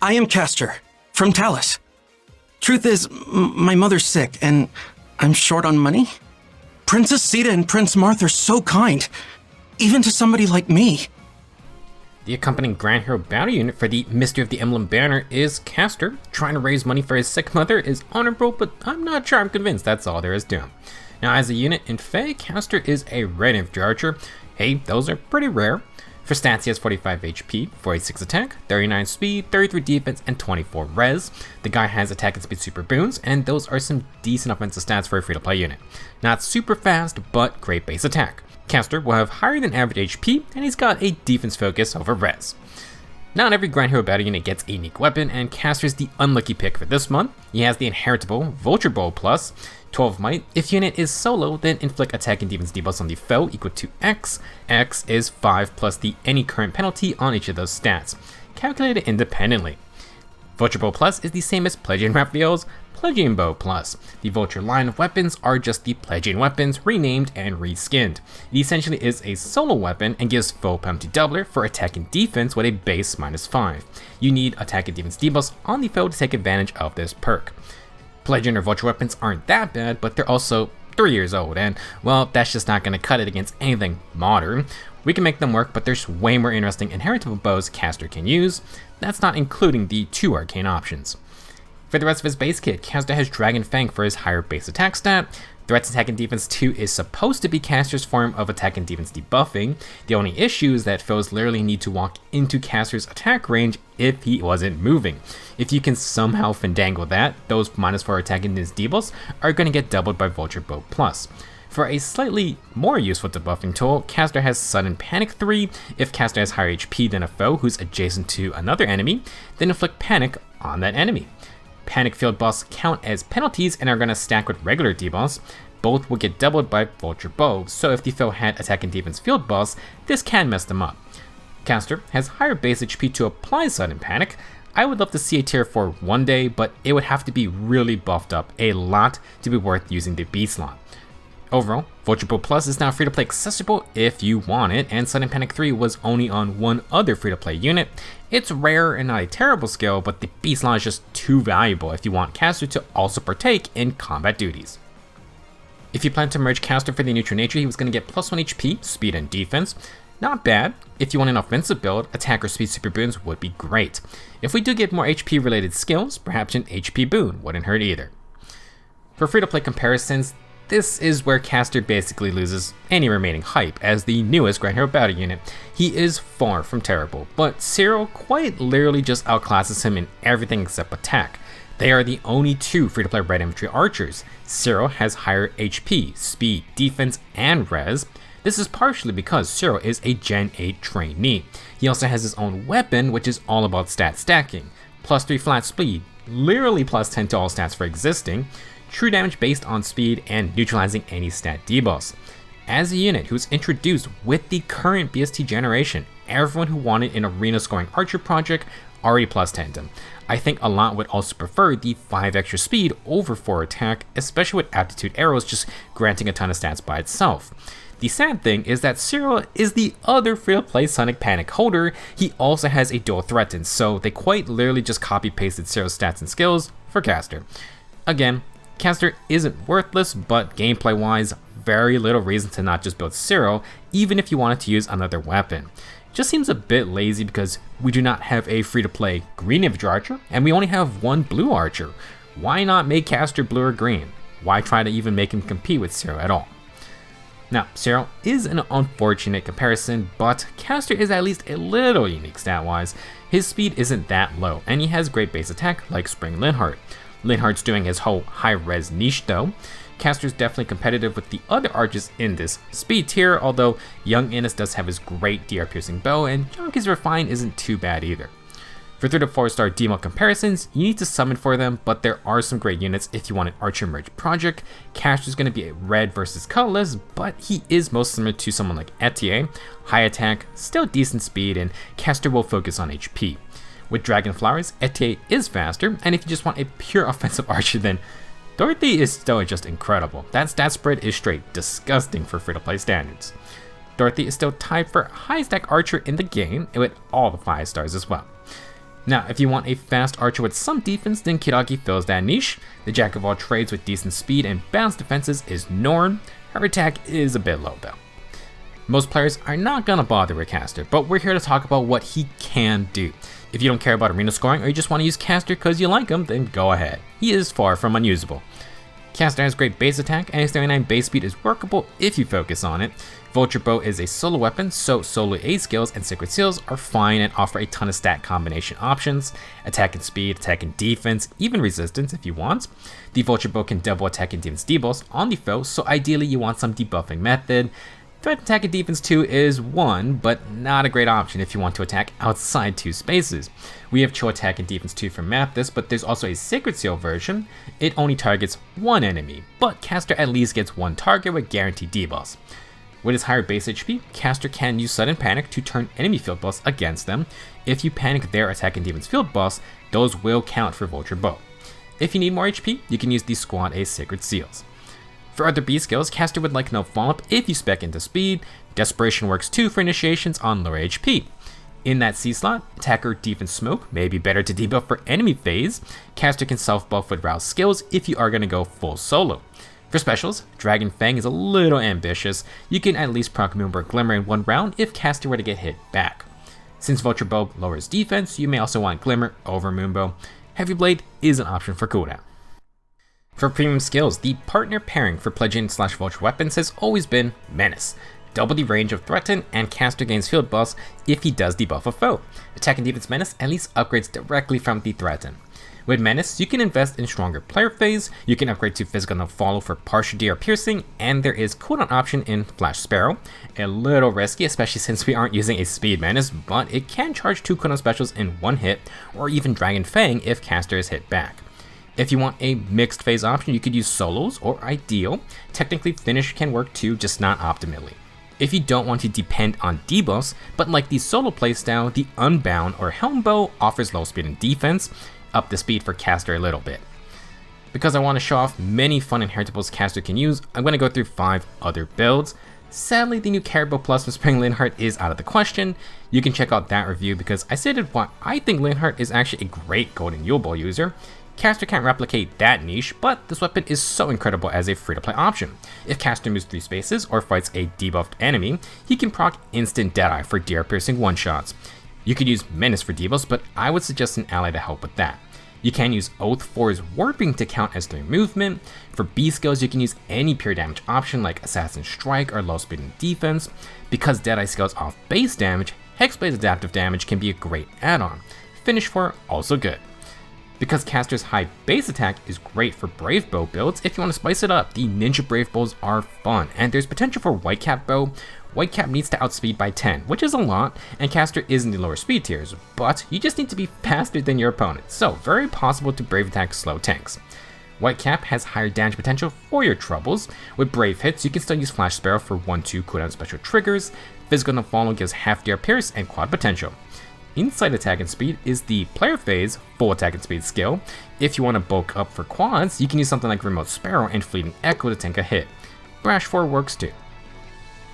I am Castor, from Talus. Truth is, my mother's sick, and I'm short on money. Princess Sita and Prince Marth are so kind, even to somebody like me. The accompanying Grand Hero Battle Unit for the Mystery of the Emblem banner is Castor. Trying to raise money for his sick mother is honorable, but I'm not sure I'm convinced that's all there is to him. Now, as a unit in Fae, Castor is a Red Infantry Archer. Hey, those are pretty rare. For stats, he has 45 HP, 46 attack, 39 speed, 33 defense, and 24 res. The guy has attack and speed super boons, and those are some decent offensive stats for a free-to-play unit. Not super fast, but great base attack. Castor will have higher than average HP, and he's got a defense focus over res. Not every Grand Hero Battle unit gets a unique weapon, and Castor's the unlucky pick for this month. He has the inheritable Vulture Bow plus 12 might. If unit is solo, then inflict attack and defense debuffs on the foe equal to X. X is 5 plus the any current penalty on each of those stats, calculated independently. Vulture Bow plus is the same as Pelagian Raphael's Pelagian Bow plus. The Vulture line of weapons are just the Pelagian weapons renamed and reskinned. It essentially is a solo weapon and gives foe penalty doubler for attack and defense with a base -5. You need attack and defense debuffs on the foe to take advantage of this perk. Pelagian or Vulture weapons aren't that bad, but they're also 3 years old, and well, that's just not going to cut it against anything modern. We can make them work, but there's way more interesting inheritable bows Castor can use. That's not including the 2 arcane options. For the rest of his base kit, Castor has Dragon Fang for his higher base attack stat. Threats, attack, and defense 2 is supposed to be Castor's form of attack and defense debuffing. The only issue is that foes literally need to walk into Castor's attack range if he wasn't moving. If you can somehow fandangle that, those -4 attack and defense debuffs are going to get doubled by Vulture Bow plus. For a slightly more useful debuffing tool, Castor has Sudden Panic 3. If Castor has higher HP than a foe who's adjacent to another enemy, then inflict panic on that enemy. Panic field buffs count as penalties and are going to stack with regular debuffs. Both will get doubled by Vulture Bow, so if the foe had attack and defense field buffs, this can mess them up. Castor has higher base HP to apply Sudden Panic. I would love to see a tier 4 one day, but it would have to be really buffed up a lot to be worth using the B slot. Overall, Vulture Bow Plus is now free-to-play accessible if you want it, and Sudden Panic 3 was only on one other free-to-play unit. It's rare and not a terrible skill, but the B slot is just too valuable if you want Castor to also partake in combat duties. If you plan to merge Castor for the neutral nature, he was going to get +1 HP, speed, and defense. Not bad. If you want an offensive build, attack or speed super boons would be great. If we do get more HP related skills, perhaps an HP boon wouldn't hurt either. For free-to-play comparisons, this is where Castor basically loses any remaining hype as the newest Grand Hero Battle unit. He is far from terrible, but Cyril quite literally just outclasses him in everything except attack. They are the only 2 free-to-play Red Infantry Archers. Cyril has higher HP, speed, defense, and res. This is partially because Cyril is a Gen 8 trainee. He also has his own weapon, which is all about stat stacking. +3 flat speed, literally +10 to all stats for existing, true damage based on speed, and neutralizing any stat debuffs. As a unit who's introduced with the current BST generation, everyone who wanted an arena scoring archer project already +10'd him. I think a lot would also prefer the 5 extra speed over 4 attack, especially with aptitude arrows just granting a ton of stats by itself. The sad thing is that Cyril is the other free-to-play Sonic Panic holder. He also has a dual threaten, so they quite literally just copy-pasted Cyril's stats and skills for Castor. Again, Castor isn't worthless, but gameplay-wise, very little reason to not just build Cyril, even if you wanted to use another weapon. Just seems a bit lazy because we do not have a free-to-play green Infantry Archer, and we only have one blue Archer. Why not make Castor blue or green? Why try to even make him compete with Cyril at all? Now, Cyril is an unfortunate comparison, but Castor is at least a little unique stat-wise. His speed isn't that low, and he has great base attack like Spring Linhardt. Linhardt's doing his whole high-res niche though. Castor's definitely competitive with the other archers in this speed tier, although Young Innis does have his great DR piercing bow, and Jonkey's Refine isn't too bad either. For 3 to 4 star demo comparisons, you need to summon for them, but there are some great units if you want an Archer Merge project. Castor's going to be a red versus colorless, but he is most similar to someone like Etier. High attack, still decent speed, and Castor will focus on HP. With Dragon Flowers, Etier is faster, and if you just want a pure offensive archer, then Dorothy is still just incredible. That stat spread is straight disgusting for free-to-play standards. Dorothy is still tied for highest stack archer in the game, with all the 5 stars as well. Now, if you want a fast archer with some defense, then Kiragi fills that niche. The jack of all trades with decent speed and balanced defenses is Norn. Her attack is a bit low though. Most players are not gonna bother with Castor, but we're here to talk about what he can do. If you don't care about arena scoring or you just want to use Castor because you like him, then go ahead. He is far from unusable. Castor has great base attack, and his 39 base speed is workable if you focus on it. Vulture Bow is a solo weapon, so solo A skills and Sacred Seals are fine and offer a ton of stat combination options. Attack and speed, attack and defense, even resistance if you want. The Vulture Bow can double attack and defense debuffs on the foe, so ideally you want some debuffing method. Threat attack and defense 2 is 1, but not a great option if you want to attack outside 2 spaces. We have Chill attack and defense 2 for Mathis, but there's also a Sacred Seal version. It only targets 1 enemy, but Castor at least gets 1 target with guaranteed debuffs. With his higher base HP, Castor can use Sudden Panic to turn enemy field boss against them. If you panic their attack and defense field boss, those will count for Vulture Bow. If you need more HP, you can use the Squad A Sacred Seals. For other B skills, Castor would like no follow-up if you spec into speed. Desperation works too for initiations on lower HP. In that C slot, attacker defense smoke may be better to debuff for enemy phase. Castor can self-buff with rouse skills if you are going to go full solo. For specials, Dragon Fang is a little ambitious. You can at least proc Moonbird Glimmer in 1 round if Castor were to get hit back. Since Vulture Bow lowers defense, you may also want Glimmer over Moonbow. Heavy Blade is an option for cooldown. For premium skills, the partner pairing for Pledgeon/Vulture weapons has always been Menace. Double the range of Threaten, and Castor gains field buffs if he does debuff a foe. Attack and defense Menace at least upgrades directly from the Threaten. With Menace, you can invest in stronger player phase, you can upgrade to Physical No Follow for partial DR piercing, and there is cooldown option in Flash Sparrow. A little risky, especially since we aren't using a speed Menace, but it can charge 2 cooldown specials in 1 hit, or even Dragon Fang if Castor is hit back. If you want a mixed phase option, you could use solos or Ideal. Technically, Finish can work too, just not optimally. If you don't want to depend on debuffs, but like the solo playstyle, the Unbound or Helm Bow offers low speed and defense, up the speed for Castor a little bit. Because I want to show off many fun inheritables Castor can use, I'm going to go through 5 other builds. Sadly, the new Caribou Plus from Spring Linhardt is out of the question. You can check out that review because I stated why I think Linhardt is actually a great Golden Yule Bow user. Castor can't replicate that niche, but this weapon is so incredible as a free-to-play option. If Castor moves 3 spaces or fights a debuffed enemy, he can proc instant Deadeye for DR piercing one-shots. You could use Menace for debuffs, but I would suggest an ally to help with that. You can use Oath for his warping to count as 3 movement. For B skills, you can use any pure damage option like Assassin Strike or low speed and defense. Because Deadeye scales off base damage, Hexblade's adaptive damage can be a great add-on. Finish 4, also good. Because Castor's high base attack is great for Brave Bow builds, if you want to spice it up, the Ninja Brave Bows are fun, and there's potential for Whitecap Bow. Whitecap needs to outspeed by 10, which is a lot, and Castor is in the lower speed tiers, but you just need to be faster than your opponent, so very possible to Brave attack slow tanks. Whitecap has higher damage potential for your troubles. With Brave hits, you can still use Flash Sparrow for 1-2 cooldown special triggers. Physical No Follow gives half DR Pierce and quad potential. Inside attack and speed is the player phase full attack and speed skill. If you want to bulk up for quads, you can use something like Remote Sparrow and Fleeting Echo to tank a hit. Brash 4 works too.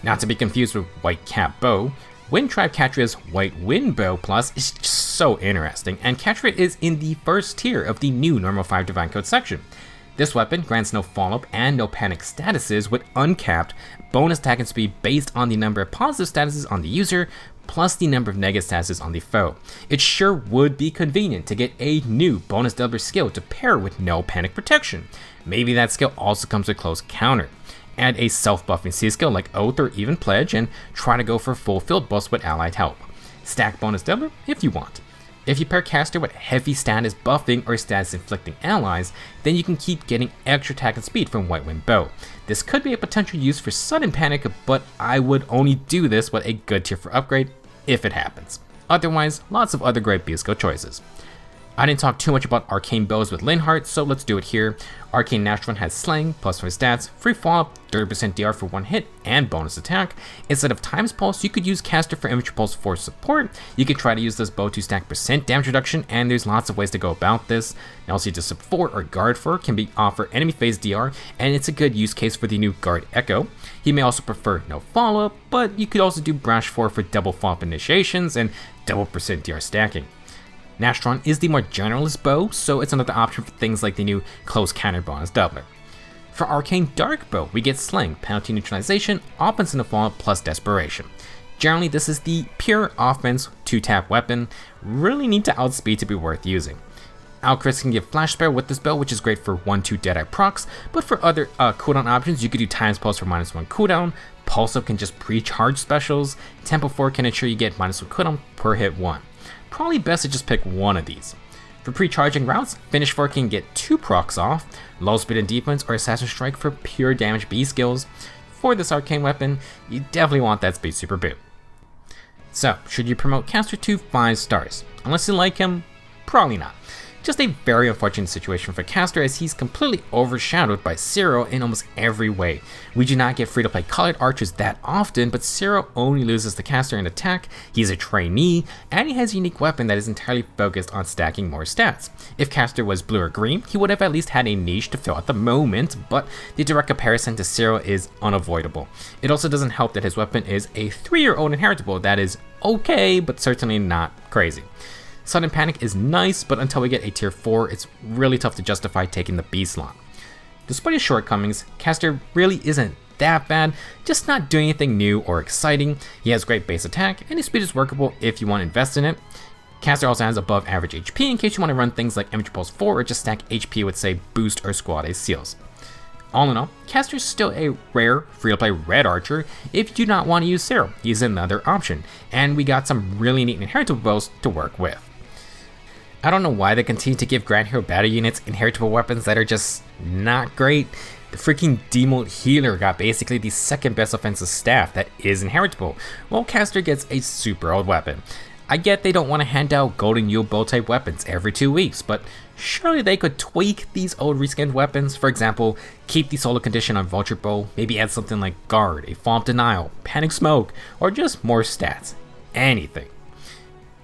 Not to be confused with Whitecap Bow, Wind Tribe Catria's White Wind Bow Plus is just so interesting, and Catria is in the first tier of the new Normal 5 Divine Code section. This weapon grants no follow-up and no panic statuses with uncapped bonus attack and speed based on the number of positive statuses on the user, plus the number of negative statuses on the foe. It sure would be convenient to get a new bonus doubler skill to pair with no panic protection. Maybe that skill also comes with close counter. Add a self-buffing C skill like Oath or even Pledge and try to go for full field buffs with allied help. Stack bonus doubler if you want. If you pair Castor with heavy status buffing or status inflicting allies, then you can keep getting extra attack and speed from White Wind Bow. This could be a potential use for sudden panic, but I would only do this with a good tier for upgrade if it happens. Otherwise, lots of other great B skill choices. I didn't talk too much about arcane bows with Linhardt, so let's do it here. Arcane Natural has Slang, plus 5 stats, free follow-up, 30% DR for 1 hit, and bonus attack. Instead of Times Pulse, you could use Castor for Infantry Pulse for support. You could try to use this bow to stack percent damage reduction, and there's lots of ways to go about this. Now, also to support or guard for can be offer enemy phase DR, and it's a good use case for the new Guard Echo. He may also prefer no follow-up, but you could also do Brash 4 for double follow-up initiations and double percent DR stacking. Nastron is the more generalist bow, so it's another option for things like the new close counter bonus doubler. For Arcane Dark Bow, we get Sling, penalty neutralization, offense in the fall, plus desperation. Generally, this is the pure offense 2-tap weapon, really need to outspeed to be worth using. Alchris can give Flash Spare with this bow, which is great for 1-2 Deadeye procs, but for other cooldown options, you could do Times Pulse for -1 cooldown, Pulse Up can just pre-charge specials, Tempo 4 can ensure you get -1 cooldown per hit 1. Probably best to just pick one of these. For pre-charging routes, Finish 4 can get 2 procs off, Low Speed and Defense or Assassin Strike for pure damage B skills. For this arcane weapon, you definitely want that Speed Super Boot. So, should you promote Castor to 5 stars? Unless you like him, probably not. Just a very unfortunate situation for Castor as he's completely overshadowed by Zero in almost every way. We do not get free-to-play colored archers that often, but Zero only loses to Castor in attack, he's a trainee, and he has a unique weapon that is entirely focused on stacking more stats. If Castor was blue or green, he would have at least had a niche to fill at the moment, but the direct comparison to Zero is unavoidable. It also doesn't help that his weapon is a 3-year-old inheritable that is okay, but certainly not crazy. Sudden Panic is nice, but until we get a tier 4, it's really tough to justify taking the B slot. Despite his shortcomings, Castor really isn't that bad, just not doing anything new or exciting. He has great base attack, and his speed is workable if you want to invest in it. Castor also has above average HP in case you want to run things like Infantry Pulse 4 or just stack HP with say Boost or Squad A Seals. All in all, Castor is still a rare free-to-play Red Archer if you do not want to use Zero. He's another option, and we got some really neat inheritable bows to work with. I don't know why they continue to give Grand Hero battle units inheritable weapons that are just not great. The freaking Demode Healer got basically the second best offensive staff that is inheritable, while Castor gets a super old weapon. I get they don't want to hand out Golden Yule Bow type weapons every 2 weeks, but surely they could tweak these old reskinned weapons. For example, keep the solo condition on Vulture Bow, maybe add something like Guard, a Fall of Denial, Panic Smoke, or just more stats. Anything.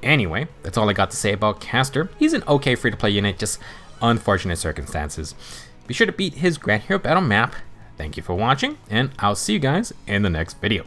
Anyway, that's all I got to say about Castor. He's an okay free-to-play unit, just unfortunate circumstances. Be sure to beat his Grand Hero Battle map. Thank you for watching, and I'll see you guys in the next video.